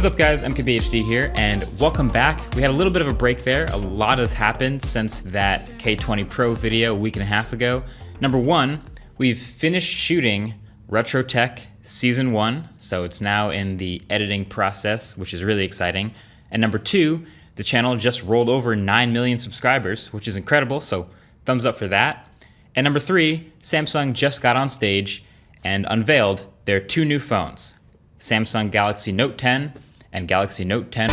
What's up guys, MKBHD here, and welcome back. We had a little bit of a break there. A lot has happened since that K20 Pro video a week and a half ago. Number one, we've finished shooting Retro Tech Season 1, so it's now in the editing process, which is really exciting. And number two, the channel just rolled over 9 million subscribers, which is incredible, so thumbs up for that. And number three, Samsung just got on stage and unveiled their two new phones, Samsung Galaxy Note 10 and Galaxy Note 10.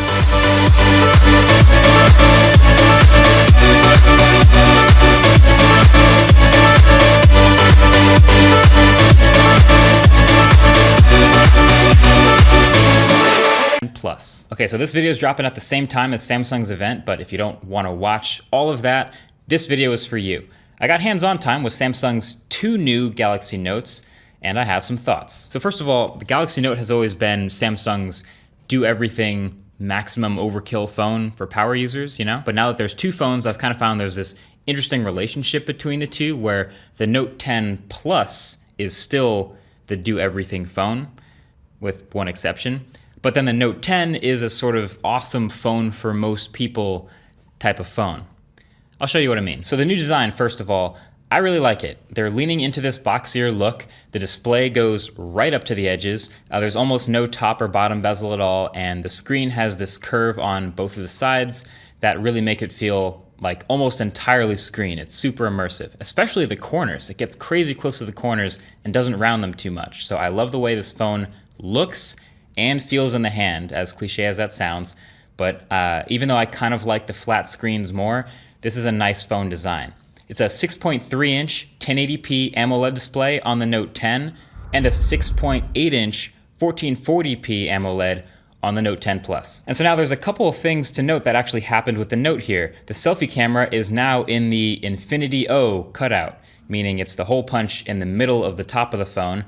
Plus. Okay, so this video is dropping at the same time as Samsung's event, but if you don't want to watch all of that, this video is for you. I got hands-on time with Samsung's two new Galaxy Notes, and I have some thoughts. So first of all, the Galaxy Note has always been Samsung's do-everything maximum overkill phone for power users, you know? But now that there's two phones, I've kind of found there's this interesting relationship between the two where the Note 10 Plus is still the do-everything phone, with one exception. But then the Note 10 is a sort of awesome phone for most people type of phone. I'll show you what I mean. So the new design, first of all, I really like it. They're leaning into this boxier look. The display goes right up to the edges. There's almost no top or bottom bezel at all, and the screen has this curve on both of the sides that really make it feel like almost entirely screen. It's super immersive, especially the corners. It gets crazy close to the corners and doesn't round them too much. So I love the way this phone looks and feels in the hand, as cliche as that sounds. But even though I kind of like the flat screens more, this is a nice phone design. It's a 6.3-inch 1080p AMOLED display on the Note 10 and a 6.8-inch 1440p AMOLED on the Note 10 Plus. And so now there's a couple of things to note that actually happened with the Note here. The selfie camera is now in the Infinity O cutout, meaning it's the hole punch in the middle of the top of the phone.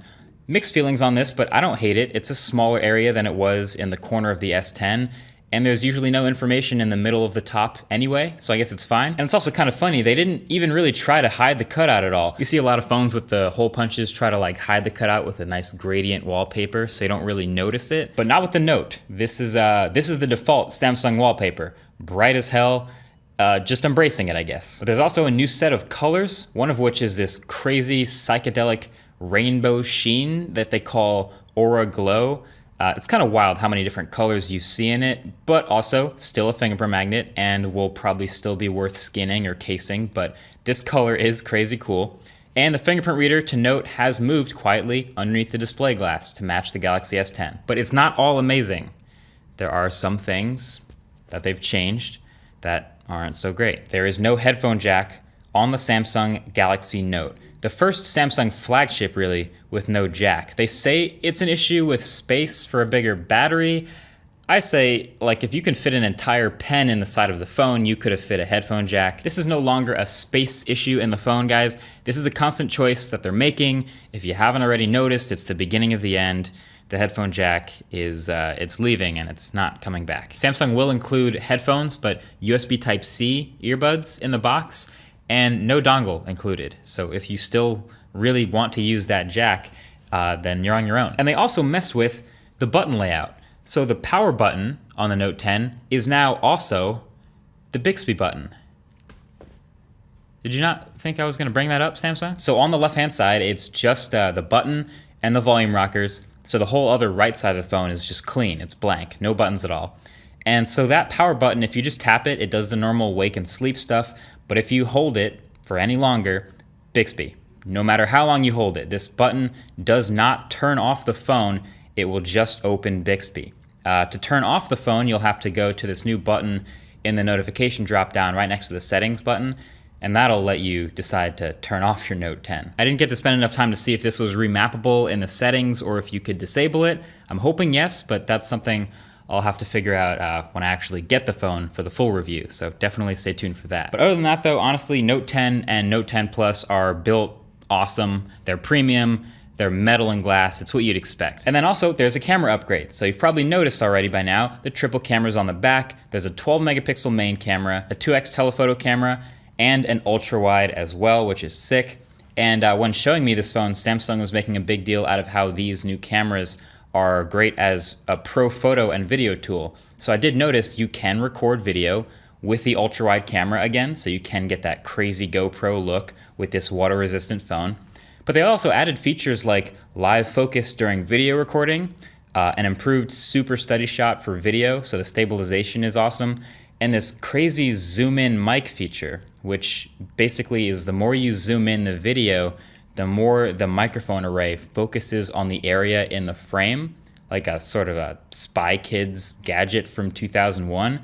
Mixed feelings on this, but I don't hate it. It's a smaller area than it was in the corner of the S10. And there's usually no information in the middle of the top anyway, so I guess it's fine. And it's also kind of funny, they didn't even really try to hide the cutout at all. You see a lot of phones with the hole punches try to like hide the cutout with a nice gradient wallpaper so you don't really notice it, but not with the Note. This is the default Samsung wallpaper. Bright as hell, just embracing it, I guess. But there's also a new set of colors, one of which is this crazy psychedelic rainbow sheen that they call Aura Glow. It's kind of wild how many different colors you see in it, but also still a fingerprint magnet and will probably still be worth skinning or casing, but this color is crazy cool. And the fingerprint reader to Note has moved quietly underneath the display glass to match the Galaxy S10. But it's not all amazing. There are some things that they've changed that aren't so great. There is no headphone jack on the Samsung Galaxy Note. The first Samsung flagship, really, with no jack. They say it's an issue with space for a bigger battery. I say, like, if you can fit an entire pen in the side of the phone, you could have fit a headphone jack. This is no longer a space issue in the phone, guys. This is a constant choice that they're making. If you haven't already noticed, it's the beginning of the end. The headphone jack is, it's leaving and it's not coming back. Samsung will include headphones, but USB Type-C earbuds in the box, and no dongle included. So if you still really want to use that jack, then you're on your own. And they also messed with the button layout. So the power button on the Note 10 is now also the Bixby button. Did you not think I was gonna bring that up, Samsung? So on the left-hand side, it's just the button and the volume rockers. So the whole other right side of the phone is just clean, it's blank, no buttons at all. And so that power button, if you just tap it, it does the normal wake and sleep stuff. But if you hold it for any longer, Bixby. No matter how long you hold it, this button does not turn off the phone. It will just open Bixby. To turn off the phone, you'll have to go to this new button in the notification drop-down right next to the settings button, and that'll let you decide to turn off your Note 10. I didn't get to spend enough time to see if this was remappable in the settings or if you could disable it. I'm hoping yes, but that's something I'll have to figure out when I actually get the phone for the full review, so definitely stay tuned for that. But other than that though, honestly, Note 10 and Note 10 Plus are built awesome. They're premium, they're metal and glass, it's what you'd expect. And then also, there's a camera upgrade. So you've probably noticed already by now, the triple cameras on the back. There's a 12 megapixel main camera, a 2x telephoto camera, and an ultra wide as well, which is sick. And when showing me this phone, Samsung was making a big deal out of how these new cameras are great as a pro photo and video tool. So I did notice you can record video with the ultra wide camera again, so you can get that crazy GoPro look with this water resistant phone. But they also added features like live focus during video recording, an improved super steady shot for video, so the stabilization is awesome, and this crazy zoom in mic feature, which basically is the more you zoom in the video, the more the microphone array focuses on the area in the frame, like a sort of a Spy Kids gadget from 2001.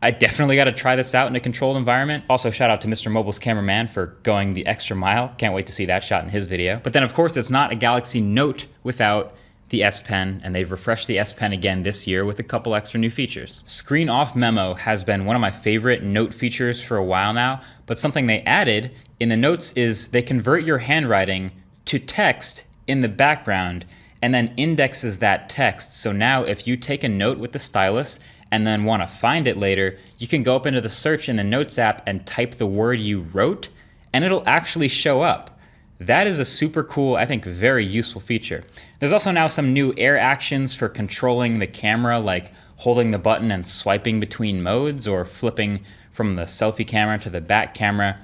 I definitely got to try this out in a controlled environment. Also, shout out to Mr. Mobile's cameraman for going the extra mile. Can't wait to see that shot in his video. But then, of course, it's not a Galaxy Note without the S Pen, and they've refreshed the S Pen again this year with a couple extra new features. Screen off memo has been one of my favorite Note features for a while now, but something they added in the Notes is they convert your handwriting to text in the background and then indexes that text. So now if you take a note with the stylus and then want to find it later, you can go up into the search in the Notes app and type the word you wrote, and it'll actually show up. That is a super cool, I think, very useful feature. There's also now some new air actions for controlling the camera, like holding the button and swiping between modes, or flipping from the selfie camera to the back camera,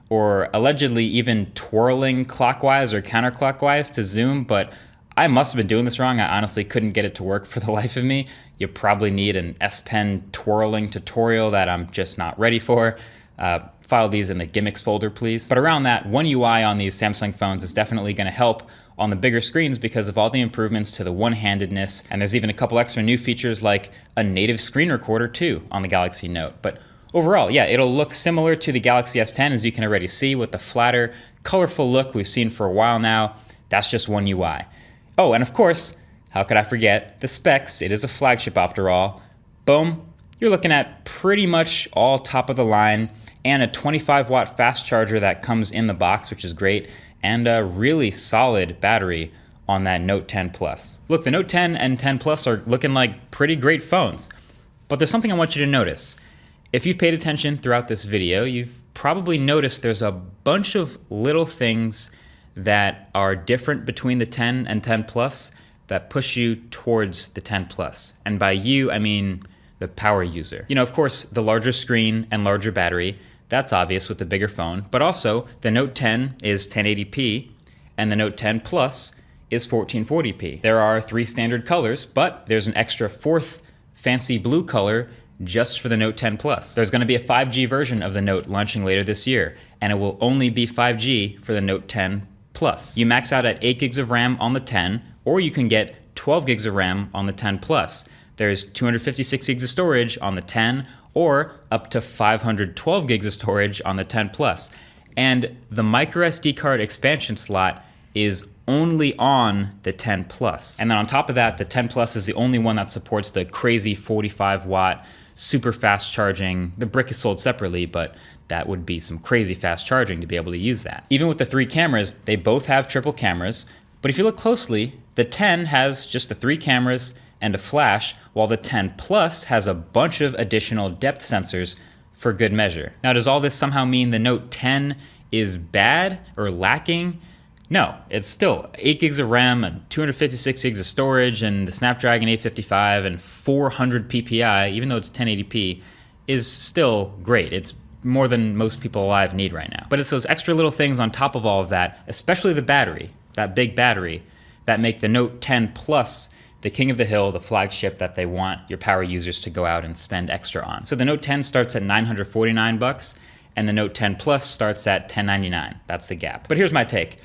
or allegedly even twirling clockwise or counterclockwise to zoom, but I must have been doing this wrong. I honestly couldn't get it to work for the life of me. You probably need an S Pen twirling tutorial that I'm just not ready for. File these in the gimmicks folder, please. But around that, One UI on these Samsung phones is definitely going to help on the bigger screens because of all the improvements to the one-handedness, and there's even a couple extra new features like a native screen recorder too on the Galaxy Note. But overall, yeah, it'll look similar to the Galaxy S10, as you can already see, with the flatter, colorful look we've seen for a while now. That's just One UI. Oh, and of course, how could I forget the specs? It is a flagship after all. Boom, you're looking at pretty much all top of the line, and a 25-watt fast charger that comes in the box, which is great, and a really solid battery on that Note 10 Plus. Look, the Note 10 and 10 Plus are looking like pretty great phones, but there's something I want you to notice. If you've paid attention throughout this video, you've probably noticed there's a bunch of little things that are different between the 10 and 10 Plus that push you towards the 10 Plus. And by you, I mean the power user. You know, of course, the larger screen and larger battery, that's obvious with the bigger phone, but also the Note 10 is 1080p and the Note 10 Plus is 1440p. There are 3 standard colors, but there's an extra 4th fancy blue color just for the Note 10 Plus. There's gonna be a 5G version of the Note launching later this year, and it will only be 5G for the Note 10 Plus. You max out at 8 gigs of RAM on the 10, or you can get 12 gigs of RAM on the 10 Plus. There's 256 gigs of storage on the 10, or up to 512 gigs of storage on the 10 Plus. And the microSD card expansion slot is only on the 10 Plus. And then on top of that, the 10 Plus is the only one that supports the crazy 45-watt super fast charging. The brick is sold separately, but that would be some crazy fast charging to be able to use that. Even with the 3 cameras, they both have triple cameras, but if you look closely, the 10 has just the 3 cameras and a flash, while the 10 Plus has a bunch of additional depth sensors for good measure. Now, does all this somehow mean the Note 10 is bad or lacking? No, it's still 8 gigs of RAM and 256 gigs of storage, and the Snapdragon 855 and 400 PPI, even though it's 1080p, is still great. It's more than most people alive need right now. But it's those extra little things on top of all of that, especially the battery, that big battery, that make the Note 10 Plus the king of the hill, the flagship that they want your power users to go out and spend extra on. So the Note 10 starts at $949, and the Note 10 Plus starts at $1,099. That's the gap. But here's my take.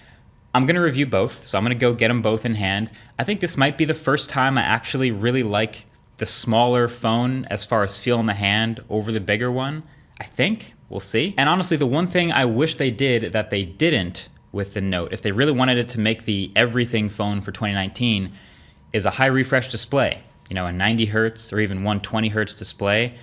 I'm gonna review both, so I'm gonna go get them both in hand. I think this might be the first time I actually really like the smaller phone as far as feel in the hand over the bigger one. I think, we'll see. And honestly, the one thing I wish they did that they didn't with the Note, if they really wanted it to make the everything phone for 2019, is a high refresh display. You know, a 90 hertz or even 120 hertz display.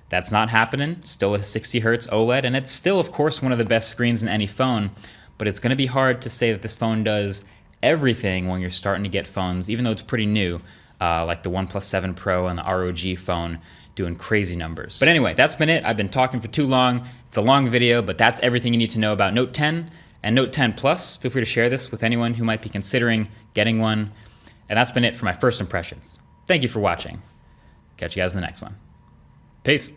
That's not happening. Still a 60 hertz OLED, and it's still, of course, one of the best screens in any phone, but it's gonna be hard to say that this phone does everything when you're starting to get phones, even though it's pretty new, like the OnePlus 7 Pro and the ROG phone doing crazy numbers. But anyway, that's been it. I've been talking for too long. It's a long video, but that's everything you need to know about Note 10 and Note 10 Plus. Feel free to share this with anyone who might be considering getting one. And that's been it for my first impressions. Thank you for watching. Catch you guys in the next one. Peace.